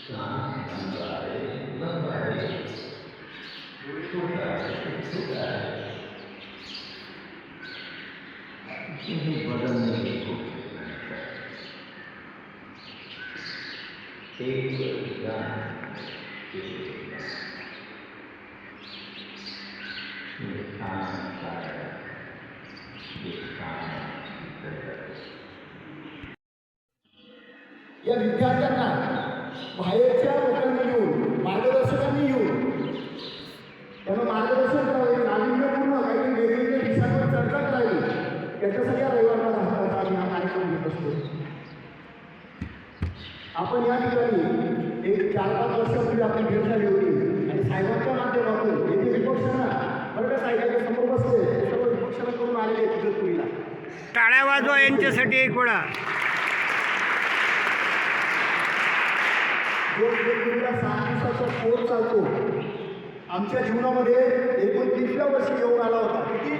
या विद्यार्थ्यांना बाहेरच्या लोकांनी येऊन मार्गदर्शकांनी येऊन त्यांना मार्गदर्शन करावे, नाविन्यपूर्ण काहीतरी वेगवेगळ्या विषयांवर चर्चा करावी, याच्यासाठी या रविवारला आम्ही हा कार्यक्रम घेत असतो. आपण या ठिकाणी एक 4-5 वर्षापूर्वी आपली भेट झाली होती आणि साहेबांच्या माध्यमातून येथे विपक्षांना बरं का साहेबांच्या समोर बसले सर्व विपक्षांना करून आलेले इगतपुरीला टाळ्या वाजवा यांच्यासाठी एक वेळा. जो इगतपुरीला 6 दिवसाचा कोर्स चालतो आमच्या जीवनामध्ये 29व्या वर्षी येऊन आला होता. किती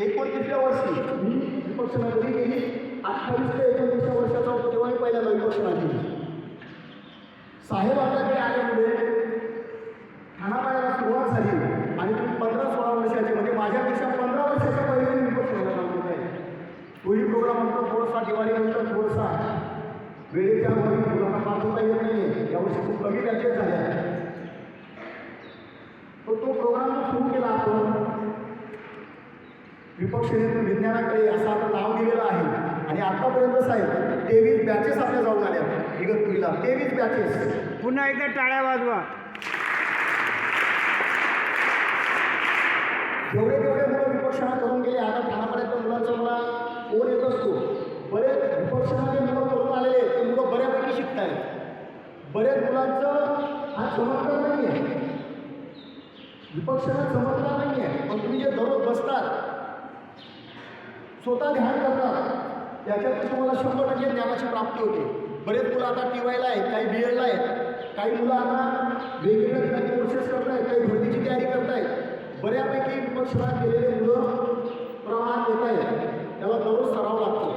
29व्या वर्षी मी विपक्षांना कधी गेली 28 ते 29व्या वर्षाचा होतो तेव्हा मी पहिल्यांदा विपक्षाला गेली. साहेब आपल्याकडे आल्यामुळे ठाणामाळ्याला सुरुवात झाली आणि तुम्ही 15-16 वर्षाचे म्हणजे माझ्यापेक्षा 15 वर्षाच्या पहिले मी विपक्षाला सांगत आहे. तोही प्रोग्राम म्हणतो थोडासा दिवाळीनंतर थोडासा वेळेच्या वर मुलांना पाठवता येत नाही, यावर्षी खूप कमी बॅचेस झाल्या. तो प्रोग्राम सुरू केला आपण विपक्ष नेतृत्व विज्ञानाकडे असं आपण नाव दिलेलं आहे आणि आतापर्यंत साहेब 23 बॅचेस आपल्या जाऊन आल्या इगतपुरीला. 23 बॅचेस. पुन्हा एकदा टाळ्या वाजवा. जेवढे मुलं विपक्षाला करून गेले आता ठाणापर्यंत मुलांचा मला फोन येत असतो. बरेच विपक्षाला जे मुलं करून आलेले ते मुलं बऱ्यापैकी शिकत आहेत. बऱ्याच मुलांचं हा चमत्कार नाही आहे, विपक्षाला चमत्कार नाही आहे, पण तुम्ही जे दररोज बसतात स्वतः ध्यान करतात त्याच्यात तुम्हाला 100% ज्ञानाची प्राप्ती होते. बरेच मुलं आता TYला आहेत, काही BEdला आहेत, काही मुलं आता वेगवेगळ्या ठिकाणी कोर्सेस करत आहेत, काही भरतीची तयारी करत आहेत. बऱ्यापैकी विपक्षाला गेलेले मुलं प्रवाहात येत आहेत, त्याला दररोज सराव लागतो.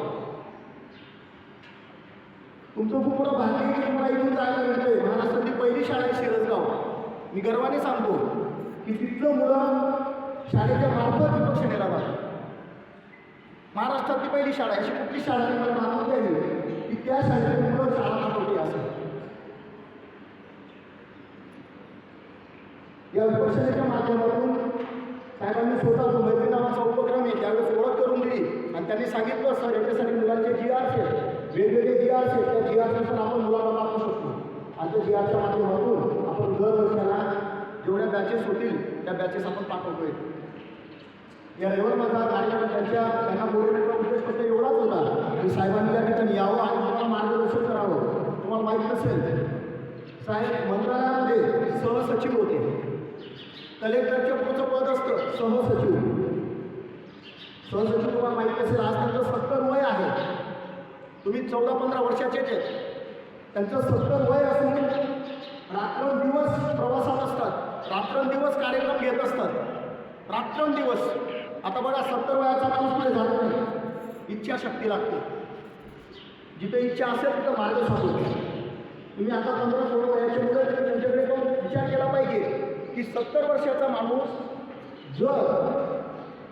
तुमचं खूप मोठं भाग्य की तुम्हाला इथून जायला मिळतंय. महाराष्ट्रातली पहिली शाळा आहे शिरसगाव. मी गर्वाने सांगतो की तिथलं मुलं शाळेच्या मार्फत विपक्ष नेला. महाराष्ट्रातली पहिली शाळा अशी कुठली शाळा मला मानवता येईल की त्या शाळेची मुलं शाळा मानवली असं. या विपक्षाच्या माध्यमातून साहेबांनी स्वतः जो मैत्री नावाचा उपक्रम आहे त्यावेळेस ओळख करून दिली आणि त्यांनी सांगितलं सर याच्यासाठी मुलांचे GRs आहेत, वेगवेगळे GRs आहेत, त्या GRनुसार आपण मुलांना पाठवू शकतो आणि त्या GRच्या माध्यमातून आपण दर वर्षाला जेवढ्या बॅचेस होतील त्या बॅचेस आपण पाठवतोय. या रविवार माझा कार्यक्रम त्यांना बोलण्याचा उद्देश फक्त एवढाच होता की साहेबांनी या ठिकाणी यावं आणि तुम्हाला मार्गदर्शन करावं. तुम्हाला माहीत नसेल साहेब मंत्रालयामध्ये सहसचिव होते. कलेक्टरच्या पुढचं पद असतं सहसचिव. तुम्हाला माहीत नसेल आज त्यांचं 70 वय आहे. तुम्ही 14-15 वर्षाचेच आहेत. त्यांचं 70 वय असून रात्रंदिवस प्रवासात असतात, रात्रंदिवस कार्यक्रम घेत असतात, रात्रंदिवस. आता बघा 70 वयाचा माणूस पुढे झाला नाही, इच्छाशक्ती लागते. जिथे इच्छा असेल तिथं मार्ग सापडतो. तुम्ही आता 15-16 वयाचे मुलं त्यांच्याकडे पण विचार केला पाहिजे की 70 वर्षाचा माणूस जर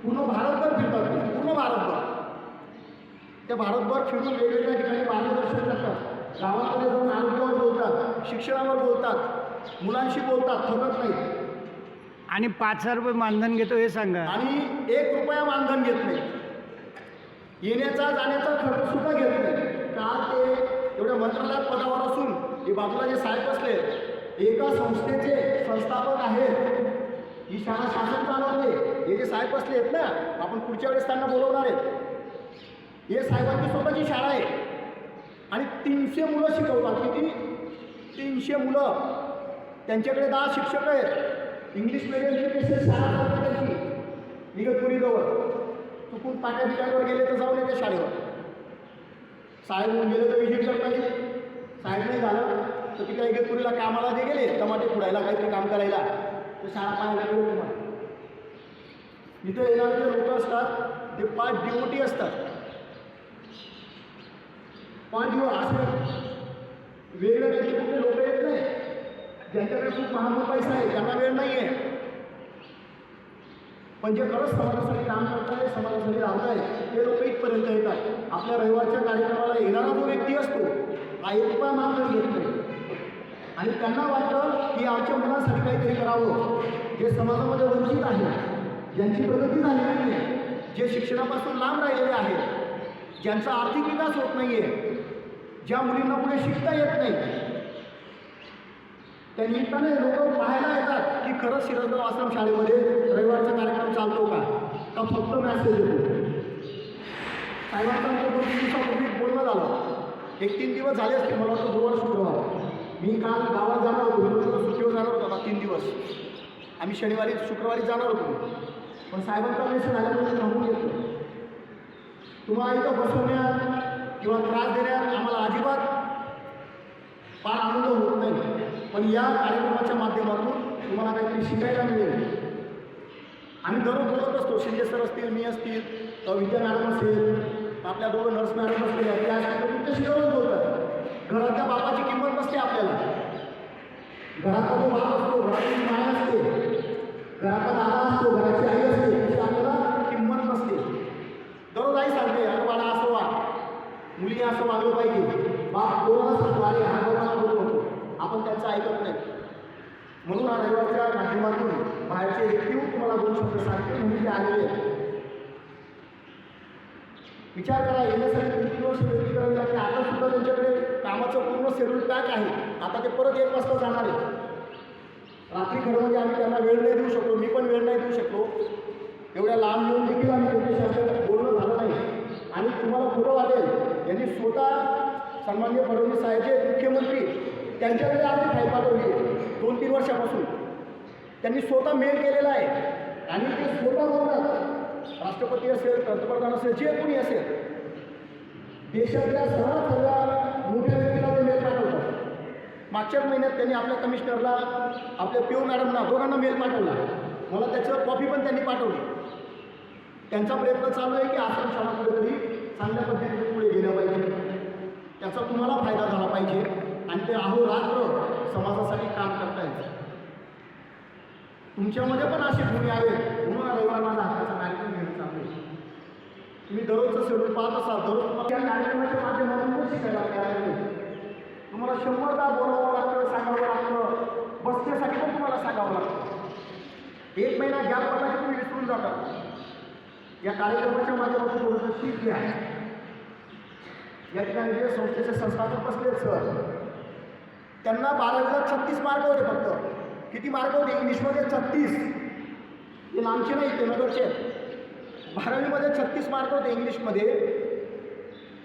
पूर्ण भारतभर फिरतात, पूर्ण भारतभर त्या भारतभर फिरून वेगवेगळ्या ठिकाणी मार्गदर्शन करतात, गावामध्ये जाऊन आरोग्यावर बोलतात, शिक्षणावर बोलतात, मुलांशी बोलतात, थकत नाहीत आणि 5,000 रुपये मानधन घेतो हे सांगा. आणि 1 रुपया मानधन घेत नाही. येण्याचा जाण्याचा खर्च सुद्धा घेत नाही. का ते एवढ्या मंत्रालयात पदावर असून हे बाजूला जे साहेब असले एका संस्थेचे संस्थापक आहेत. ही शाळा शासन चालवते. हे जे साहेब असले आहेत ना, आपण पुढच्या वेळेस त्यांना बोलवणार आहेत. हे साहेबांची स्वतःची शाळा आहे आणि 300 मुलं शिकवतात. किती? 300 मुलं. त्यांच्याकडे 10 शिक्षक आहेत. इंग्लिश मीडियम एज्युकेशन शाळा चालते त्यांची इगतपुरीजवळ. चुकून पाट्या बिट्यांवर गेले तर जाऊन येते शाळेवर. साहेब होऊन गेले तर विजिट करता येईल. साहेब नाही झालं तर तिकडे इगतपुरीला कामाला जे गेले टमाटे खुडायला काहीतरी काम करायला तर शाळा पाहायला गेलो तुम्हाला. इथं येणारे जे लोक असतात ते 5 डिओटी असतात. 5 दिवस असे वेगवेगळे कुठले लोक आहेत ज्यांच्याकडे खूप महामूळ पैसा आहे त्यांना वेळ नाही आहे, पण जे खरंच समाजासाठी काम करताय, समाजासाठी राहताय ते लोक इथपर्यंत येतात. आपल्या रविवारच्या कार्यक्रमाला येणारा जो व्यक्ती असतो हा एक रुपया मागून घेत नाही आणि त्यांना वाटतं की आमच्या मुलांसाठी काहीतरी करावं. जे समाजामध्ये वंचित आहे, ज्यांची प्रगती झाली नाही आहे, जे शिक्षणापासून लांब राहिलेले आहेत, ज्यांचा आर्थिक विकास होत नाही आहे, ज्या मुलींना पुढे शिकता येत नाही, त्या निमित्ताने लोक पाहायला येतात की खरंच शिरसगाव आश्रम शाळेमध्ये रविवारचा कार्यक्रम चालतो का फक्त मॅसेज येतो. साहेबांचा आमच्या 2-3 दिवसापूर्वी बोलणं झालं. 1-3 दिवस झाले असते, मला वाटतं गुरुवार शुक्रवार. मी काल गावात जाणार होतो, सुट्टीवर जाणार होतो आता 3 दिवस. आम्ही शनिवारी शुक्रवारी जाणार होतो, पण साहेबांचा मेसेज आल्यानंतर थांबून घेतो. तुम्हाला इथं बसवण्यात किंवा त्रास देण्यात आम्हाला अजिबात फार आनंद होत नाही, पण या कार्यक्रमाच्या माध्यमातून तुम्हाला काहीतरी शिकायला मिळेल. आम्ही दररोज बोलत असतो, शिंदे सर असतील, मी असतील, विद्या मॅडम असेल, आपल्या दोघं नर्स मॅडम असतील, त्या तुमच्याशी दररोज बोलतात. घरातल्या बापाची किंमत नसते आपल्याला. घरातला जो बाप असतो, घराची माया असते, घरातला दादा असतो, घराची आई असते, त्याची आपल्याला किंमत नसते. दररोज आई सांगते, अरे बाळा असं वाग, मुलीने असं वागलं पाहिजे. बाप कोणाला सांगतो, अरे हा लोकांना बोलतो, आपण त्यांचं ऐकत नाही. म्हणून हा रविवारच्या माध्यमातून बाहेरचे व्यक्ती तुम्हाला 2 शब्द सांगते, म्हणून ते आलेले आहेत. विचार करा, येण्यासाठी 3 वर्ष व्यक्ती करावी लागते. आता सुद्धा त्यांच्याकडे कामाचं पूर्ण शेड्यूल पॅक आहे. आता ते परत 1 वाजता जाणार आहे. रात्री खरं म्हणजे आम्ही त्यांना वेळ नाही देऊ शकलो, मी पण वेळ नाही देऊ शकलो. एवढ्या लांब येऊन देखील आम्ही त्यांच्याशी आपल्याला बोलणं झालं नाही. आणि तुम्हाला पुढं वाटेल, यांनी स्वतः सन्माननीय फडणवीस साहेब जे मुख्यमंत्री, त्यांच्याकडे आम्ही फाईल पाठवली आहे 2-3 वर्षापासून. त्यांनी स्वतः मेल केलेला आहे आणि ते स्वतः बोलतात, राष्ट्रपती असेल, पंतप्रधान असेल, जे कोणी असेल, देशातल्या सर्वात मोठ्या व्यक्तीला ते मेल पाठवतात. मागच्याच महिन्यात त्यांनी आपल्या कमिशनरला, आपल्या पीओ मॅडमना, दोघांना मेल पाठवला. मला त्याचं कॉपी पण त्यांनी पाठवली. त्यांचा प्रयत्न चालू आहे की आश्रम शाळा कुठेतरी चांगल्या पद्धतीने पुढे गेल्या पाहिजे, त्याचा तुम्हाला फायदा झाला पाहिजे आणि ते अहोरात्र समाजासाठी काम करतायत. तुमच्यामध्ये पण असे गुण यावेत, म्हणून रविवार माझा हक्काचा कार्यक्रम घेऊन चालू आहे. तुम्ही दररोजचं शेड्यूल पाहत असाल, दररोज तुम्हाला या कार्यक्रमाच्या माध्यमातून पण शिकायला मिळालं. तुम्हाला 100दा बोलावं लागतं, सांगावं लागतं, बसण्यासाठी पण तुम्हाला सांगावं लागतं. 1 महिना गॅप पडला की तुम्ही विसरून जाता. या कार्यक्रमाच्या माध्यमातून थोडंसं शिक घ्या. या ठिकाणी जे संस्थेचे संस्थापक बसलेत सर, त्यांना 12वीला 36 मार्क होते. फक्त किती मार्क होते इंग्लिशमध्ये? 36. हे लांबचे नाही, ते नगरचे. 12वीमध्ये 36 मार्क होते इंग्लिशमध्ये.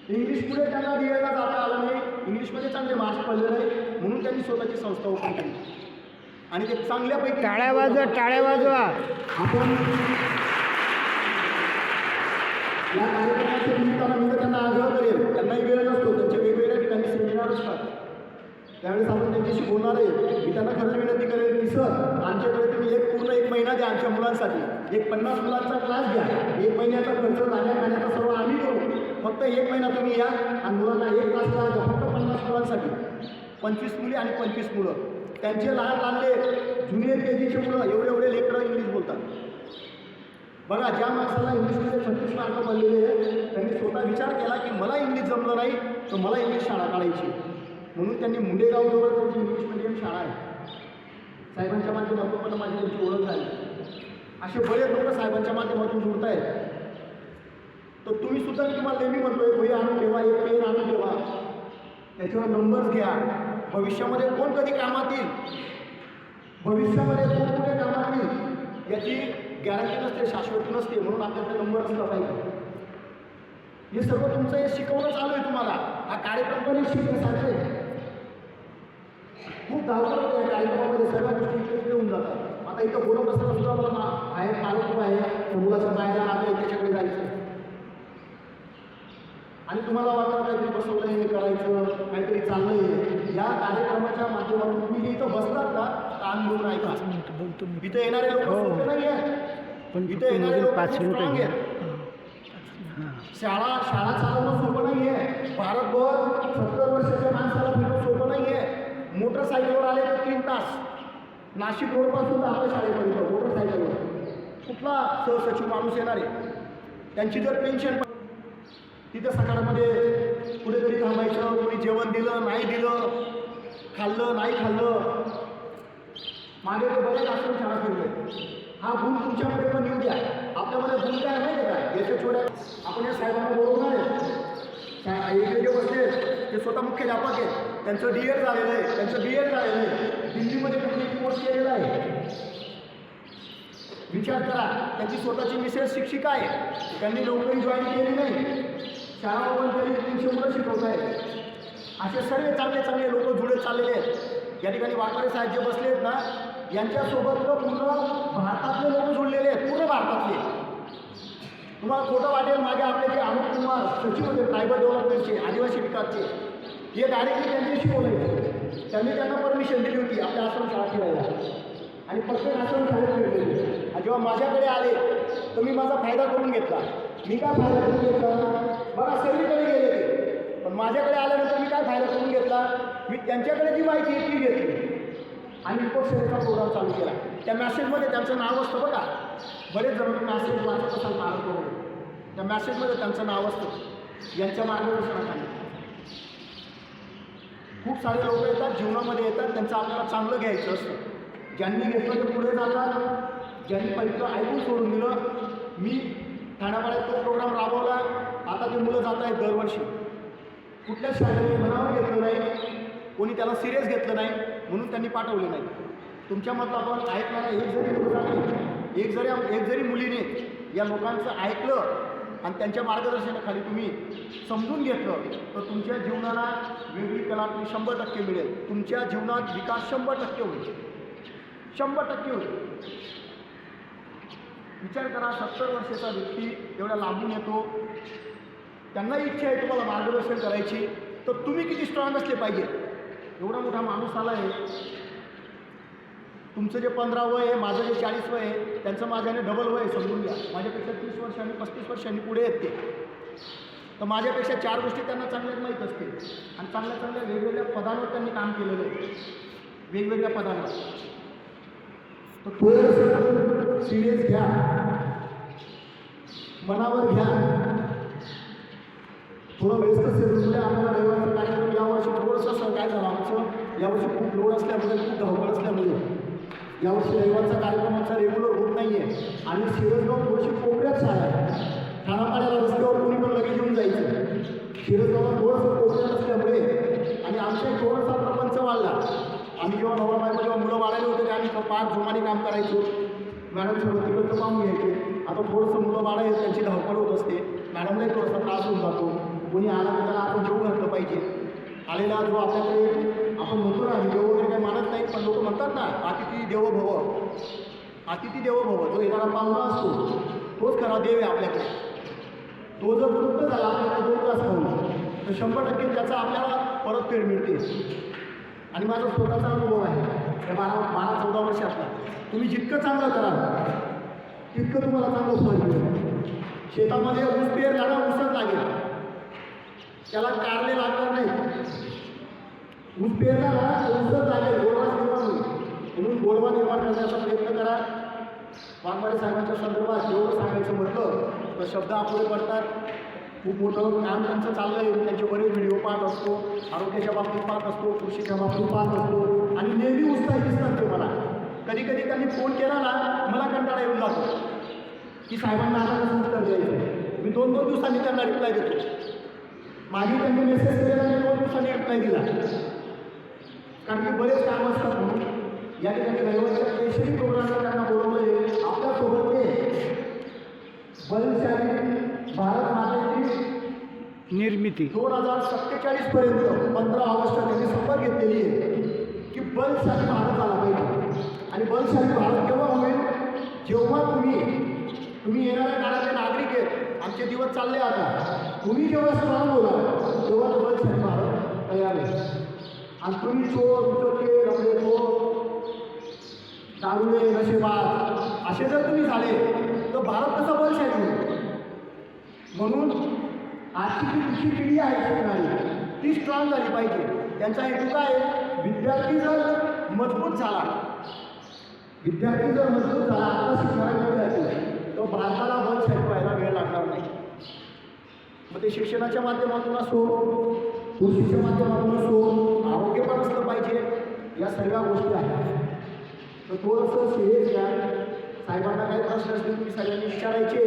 इंग्लिशपुढे त्यांना बीएला जाता आलं नाही, इंग्लिशमध्ये चांगले मार्क्स पडले नाही, म्हणून त्यांनी स्वतःची संस्था ओपन केली आणि ते चांगल्यापैकी. टाळ्या वाजवा, टाळ्या वाजवा. आपण या कार्यक्रमाच्या निमित्तानं मी त्यांना आग्रह करेल, त्यांनाही वेळ नसतो, त्यांचे वेगवेगळ्या ठिकाणी सेमिनार असतात, त्यावेळेस आपण त्यांच्याशी बोलणार आहे. मी त्यांना खरंच विनंती करेल की सर, आमच्याकडे तुम्ही पूर्ण 1 महिना द्या आमच्या मुलांसाठी. 50 मुलांचा क्लास घ्या, 1 महिन्याचा खर्च खाण्याचा सर्व आम्ही करू. फक्त 1 महिना तुम्ही या आणि मुलांना 1 तास क्लास द्या, फक्त 50 मुलांसाठी. 25 मुली आणि 25 मुलं, त्यांचे लहान लहानले ज्युनियर केजीचे मुलं, एवढे लेकरं इंग्लिश बोलतात. बघा, ज्या माणसाला इंग्लिशमध्ये 36 मार्क पडलेले आहेत, त्यांनी स्वतः विचार केला की मला इंग्लिश जमलं नाही तर मला इंग्लिश शाळा काढायची. म्हणून त्यांनी मुंडेगावजवळ त्यांची इंग्लिश मिडियम शाळा आहे. साहेबांच्या माध्यमातून पण माझी त्यांची ओळख झाली. असे बरेच लोक साहेबांच्या माध्यमातून जुळत आहेत. तर तुम्ही सुद्धा, मी तुम्हाला नेहमी म्हणतोय, वही आणून ठेवा, 1 पेन आणून ठेवा, त्याच्यावर नंबर्स घ्या. भविष्यामध्ये कोण कधी कामात येईल, भविष्यामध्ये कोण कुठे कामात येईल याची गॅरंटी नसते, शाश्वती नसते, म्हणून आपल्याकडे नंबर असला पाहिजे. हे सर्व तुमचं हे शिकवणं चालू आहे तुम्हाला. हा कार्यक्रम पण शिकण्यासारखे खूप धावपळ होते या कार्यक्रमामध्ये, सगळ्या गोष्टी इकडे होऊन जातात. आता इथं बोलत असताना सुद्धा मला बाहेर पालक आहे, त्या मुलाच्या पायाला आलं त्याच्याकडे जायचं आणि तुम्हाला वाटतं काहीतरी बसवलं, हे करायचं, काहीतरी चाललंय. या कार्यक्रमाच्या माध्यमातून तुम्ही इथं बसतात ना, कान घेऊन ऐका. इथं येणारे लोक सोपे नाही आहेत, पण इथं येणारे लोक स्ट्रॉंग आहेत. शाळा चालवणं सोपं नाही आहे. भारतभर 70 वर्षाच्या माणसाला फिरणं सोपं नाही आहे. मोटरसायकलवर आले तर 3 तास, तास नाशिक रोडपासून तर आपल्या शाळेपर्यंत मोटरसायकलवर कुठला सहसचिव माणूस येणार आहे? त्यांची जर पेन्शन तिथं सकाळमध्ये कुठेतरी थांबायचं, कोणी जेवण दिलं नाही दिलं, खाल्लं नाही खाल्लं. मागे ते बरेच आश्रम शाळा फिरले. हा गुण तुमच्यामध्ये पण येऊ द्या. आपल्यामध्ये गुण काय माहिती आहे काय? याच्या छोट्या आपण या साहेबांना बोलवणार आहे. इकडे जे बसले ते स्वतः मुख्याध्यापक आहेत, त्यांचं DED झालेलं आहे, त्यांचं BEd झालेलं आहे, दिल्लीमध्ये त्यांनी कोर्स केलेला आहे. विचार करा, त्यांची स्वतःची मिसेस शिक्षिका आहे, त्यांनी नोकरी जॉईन केली नाही, शाळा ओपन केली, 300 मुलं शिकवत आहेत. असे सर्व चांगले चांगले लोक जुळत चाललेले आहेत. या ठिकाणी वाकरे साहेब जे बसले आहेत ना, यांच्यासोबत पूर्ण भारतातले लोक जुळलेले आहेत, पूर्ण भारतातले. तुम्हाला खोटं वाटेल, मागे आपले जे अमित कुमार सचिव होते ट्रायबल डेव्हलपमेंटचे, आदिवासी विकासचे, हे डायरेक्टली त्यांच्याशी बोलायचे. त्यांनी त्यांना परमिशन दिली होती आपल्या आश्रम शाळा फिरायला आणि प्रत्येक आश्रम शाळेत फिरलेले. आणि जेव्हा माझ्याकडे आले तर मी माझा फायदा करून घेतला. मी काय फायदा करून घेतला? बघा, सर्वीकडे गेले ते, पण माझ्याकडे आल्यानंतर मी काय फायदा करून घेतला? मी त्यांच्याकडे जी माहिती आहे ती घेतली आणि विपक्षेचा प्रोग्राम चालू केला. त्या मॅसेजमध्ये त्यांचं नाव असतं बघा. बरेच जण मॅसेज वाचत असाल कारण करून, त्या मॅसेजमध्ये त्यांचं नाव असतं. यांच्या मार्गदर्शनाखाली खूप सारे लोक येतात, जीवनामध्ये येतात, त्यांचं आपल्याला चांगलं घ्यायचं असतं. ज्यांनी घेतलं ते पुढे जातात, ज्यांनी पहिलं ऐकून सोडून दिलं. मी ठाण्यापाड्यात तो प्रोग्राम राबवला. आता ते मुलं जात आहेत दरवर्षी. कुठल्याच शाळेने मनावर घेतलं नाही, कोणी त्याला सिरियस घेतलं नाही, म्हणून त्यांनी पाठवले नाही. तुमच्यामधला आपण ऐकणारा एक जरी मुलीने या लोकांचं ऐकलं आणि त्यांच्या मार्गदर्शनाखाली तुम्ही समजून घेतलं तर तुमच्या जीवनाला वेगळी कलाटणी 100% मिळेल. तुमच्या जीवनात विकास 100% होईल, 100% होईल. विचार करा, 70 वर्षाचा व्यक्ती एवढा लांबून येतो, त्यांना इच्छा आहे तुम्हाला मार्गदर्शन करायची, तर तुम्ही किती स्ट्रॉंग असले पाहिजे. एवढा मोठा माणूस आला आहे. तुमचं जे 15 वय आहे, माझं जे 40 वय आहे, त्यांचं माझ्याने डबल वय आहे, समजून घ्या. माझ्यापेक्षा 30 वर्षांनी 35 वर्षांनी पुढे आहेत ते. तर माझ्यापेक्षा 4 गोष्टी त्यांना चांगल्याच माहीत असतील आणि चांगल्या चांगल्या वेगवेगळ्या पदांवर त्यांनी काम केलेलं आहे, वेगवेगळ्या पदांवर. तर थोडंसं सिरियस घ्या, मनावर घ्या. थोडं व्यस्त शेड्यूल आम्हाला रविवारचा कार्यक्रम यावर्षी थोडंसं काय झालं आमचं, यावर्षी खूप लोड असल्यामुळे, खूप धावपळ असल्यामुळे यावर्षी रविवारचा कार्यक्रमाचा रेग्युलर होत नाही आहे. आणि शिरसगाव थोडीशी कोपऱ्यात शाळा आहे. ठाणापाड्याला रस्त्यावर कोणी पण लगेच येऊन जायचं. शिरसगावला थोडंसं कोपऱ्यात असल्यामुळे आणि आमचा थोडासा प्रपंच वाढला. आम्ही जेव्हा नवरा बायको जेव्हा मुलं वाढायला होते ते आम्ही 5 जोमाने काम करायचो. मॅडम सोबत तिकडचं पाहून घ्यायचे. आता थोडंसं मुलं वाढायला त्यांची धावपळ होत असते, मॅडमलाही थोडासा त्रास होऊन जातो. कोणी आला तर त्याला आपण जेवू घातलं पाहिजे. आलेला जो आपल्याकडे आपण म्हणतो ना, देव वगैरे काही मानत नाही, पण लोक म्हणतात ना, अतिथी देवो भव, अतिथी देवो भव. जो येणारा पाहुणा असतो तोच खरा देव आहे आपल्याकडे. तो जर तृप्त झाला आपल्याला 2 तास खाऊन तर 100% त्याचा आपल्याला परतफेड मिळते. आणि माझा स्वतःचा अनुभव आहे या 12-14 वर्षातला. तुम्ही जितकं चांगलं कराल तितकं तुम्हाला चांगलं फळ मिळेल. शेतामध्ये ऊस पेरला ना, ऊसच लागेल, त्याला कारले लागणार नाही. ऊस पेरला ना, ऊसच लागेल, गोडवा निर्माण होईल. म्हणून गोडवा निर्माण करण्याचा प्रयत्न करा. वाघमारे साहेबांच्या संदर्भात जेवढं सांगायचं म्हटलं तर शब्द अपुरे पडतात. खूप मोठं काम त्यांचं चाललं आहे. त्यांचे बरेच व्हिडिओ पाहत असतो, आरोग्याच्या बाबतीत पाहत असतो, कृषीच्या बाबतीत पाहत असतो आणि नेहमी उत्साही दिसतात ते मला. कधी कधी त्यांनी फोन केला ना, मला कंटाळा येऊन जातो की साहेबांना आता कसं उत्तर द्यायचं. मी 2-2 दिवसांनी त्यांना रिप्लाय देतो. मागे त्यांनी मेसेज केलेला, मी 2 दिवसांनी रिप्लाय दिला, कारण की बरेच काम असतात. म्हणून या ठिकाणी रविवारच्या केशरी प्रोग्रामला त्यांना बोलवलं. आपल्यासोबत ते बलशाली भारत मातेची निर्मिती 2047 पर्यंत 15 ऑगस्टला त्यांनी शपथ घेतलेली आहे की बलशाली भारत आला पाहिजे. आणि बलशाली भारत केव्हा होईल? जेव्हा तुम्ही येणाऱ्या काळातले नागरिक आहेत, आमचे दिवस चालले आता, तुम्ही जेव्हा स्ट्रॉंग होणार तेव्हा तो बलशाली भारत तयार आहे. आणि तुम्ही चोर, उचके, रमलेखोर, दारुडे, नशेबाज असे जर तुम्ही झाले तर भारत कसा बलशाली होईल? म्हणून आजची जी दुसरी पिढी आहे शिकणारी ती स्ट्रॉंग झाली पाहिजे. त्यांचा हेतू काय आहे? विद्यार्थी जर मजबूत झाला आता शिकणारा विद्यार्थी तो भारताला बल छेडवायला वेळ लागणार नाही. मग ते शिक्षणाच्या माध्यमातून असो, कृषीच्या माध्यमातून असो, आरोग्य पण असलं पाहिजे, या सगळ्या गोष्टी आहेत. तर थोडंसं सिरियस घ्या. साहेबांना काही प्रश्न असतील तुम्ही सगळ्यांनी विचारायचे.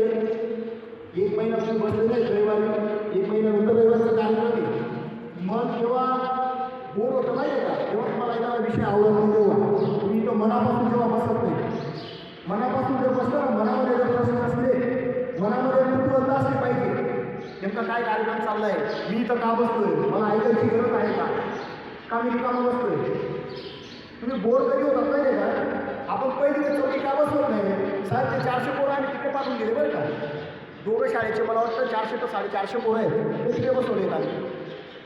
एक महिना तुम्ही बसले नाही रविवारी, एक महिन्यानंतर रविवारचा कार्यक्रम आहे. मग जेव्हा बोर होतं माहिती आहे का, तेव्हा तुम्हाला एखादा विषय आवडत नाही, तेव्हा तुम्ही तो मनापासून जेव्हा बसत नाही, मनापासून जर बसलं ना, मनामध्ये जर प्रश्न असले, मनामध्ये कुतूहलता असली पाहिजे नेमका काय कार्यक्रम चाललाय, मी इथं का बसतोय, मला ऐकायची गरज आहे का मी रिकामा बसतोय. तुम्ही बोर कधी होतात माहिती आहे का, आपण पहिली ते चौथी का बसवत नाही. साहेब ते 400 पोरं आम्ही तिथे पाठवून गेले बरं का, दोघं शाळेचे मला वाटतं 400 ते 450 पोरं आहेत ते तिथे बसवले आम्ही.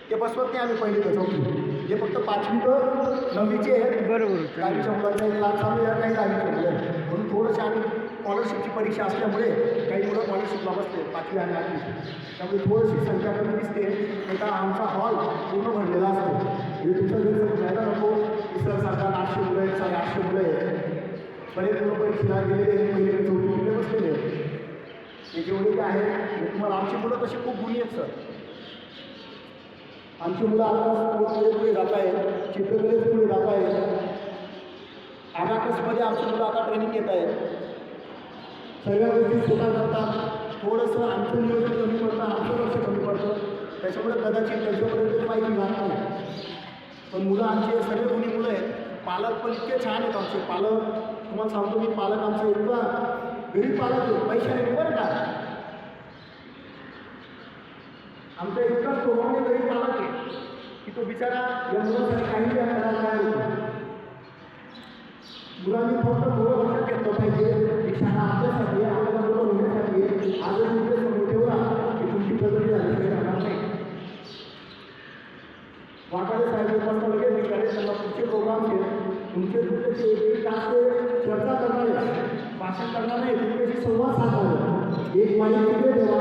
ते बसवत नाही आम्ही पहिली ते चौथी, जे फक्त 5वी तर 9वीचे आहेत. बरोबर. दहावीच्या मुलांचा एक लाख चालू आहे, काही 10वीचे मुलं आहेत. म्हणून थोडंसं आम्ही स्कॉलरशिपची परीक्षा असल्यामुळे काही मुलं स्कॉलरशिपला बसते 5वी आणि 8वी, त्यामुळे थोडीशी संख्या कमी दिसते. एका आमचा हॉल पूर्ण भरलेला असतो. म्हणजे तुमचं जर जायला नको इसरसारखा 800 मुलं आहेत, 850 मुलं आहेत. बरेच मुलं परीक्षेला गेलेले आहेत, पहिले चौथी मुले बसलेले आहेत. हे जेवढे काय आहे तुम्हाला आमची मुलं तशी खूप गुणी आहेत सर. आमची मुलं आता पुढे जात आहेत, चित्रकलेत पुढे जात आहेत. ॲबॅकसमध्ये आमची मुलं आता ट्रेनिंग घेत आहेत. सगळ्या गोष्टी स्वतः करतात. थोडंसं आमचं नियोजन कमी पडतं, आमचं लक्ष कमी पडतं, त्याच्यामुळे कदाचित त्यांच्यापर्यंत माहिती राहत नाही. पण मुलं आमचे सगळे गुणी मुलं आहेत. पालक पण इतके छान आहेत आमचे पालक. तुम्हाला सांगतो मी, पालक आमचं इतका गरीब पालक आहे, पैशाने बरं का, आमचा इतका स्वभावाने गरीब पालक आहे की तो बिचारा या मुलांसाठी काही करायला तयार होतो. मुलांनी फक्त थोडं लक्षात घेतलं पाहिजे की शाळा आपल्यासाठी आपल्याला मुलं होण्यासाठी आजच तुमचे समोर ठेवला की तुमची प्रगती झाली राहणार नाही. वाटाळे साहेबांपासून लगेच निघाले, त्यांना पुढचे प्रोग्राम तुमचे एक तास चर्चा करणार आहे, भाषण करणार नाही, तुमच्याशी संवाद साधणार. एक माहिती तिथे देवा,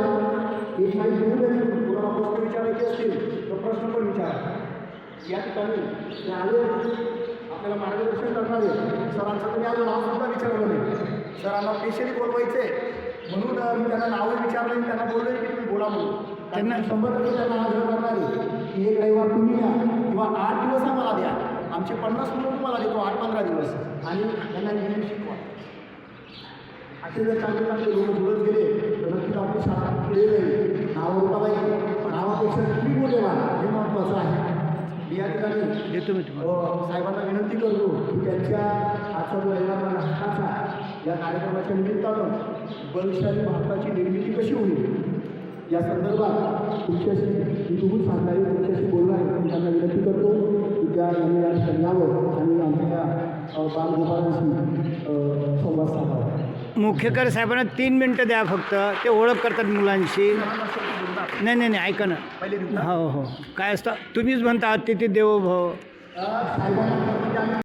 एक माहिती देऊ द्या. कोणाला प्रश्न विचारायचे असतील तर प्रश्न पण विचारा. या ठिकाणी ते आले आपल्याला मार्गदर्शन करणार आहे. सरांचं तुम्ही आलं नावसुद्धा विचारलं नाही. सरांना स्पेशली बोलवायचे म्हणून मी त्यांना नावं विचारलं आणि त्यांना बोललो की तुम्ही बोला म्हणून. त्यांना 100% त्यांना आग्रह करणार आहे की एक रविवार तुम्ही द्या किंवा 8 दिवस आम्हाला द्या. आमचे 50 मुलं तुम्हाला देतो 8-15 दिवस आणि त्यांना इंग्लिश शिकवा. असे जर चांगले चांगले लोक बोलत गेले तर नक्कीच आपली शाळा पुढे जाईल. नाव होता पाहिजे, नावापेक्षा तुम्ही बोलेवा हे महत्त्वाचं आहे. मी या ठिकाणी देतो मी तुम्हाला साहेबांना विनंती करतो की त्यांच्या आजचा जो रविवार हक्काचा या कार्यक्रमाच्या निमित्तानं बलशाली भारताची निर्मिती कशी होईल या संदर्भात तुमच्याशी मी तुम्ही सांगणारे तुमच्याशी बोलणार आहे. मी त्यांना विनंती करतो की त्या यांनी या ठिकाणी यावं आणि आमच्या बालगोपाळांशी संवाद साधावा. मुख्यकर साहेबांना 3 मिनटं द्या फक्त, ते ओळख करतात मुलांशी. नाही ऐका ना. हो काय असतं, तुम्हीच म्हणता अतिथी देवो भव. साहेबांना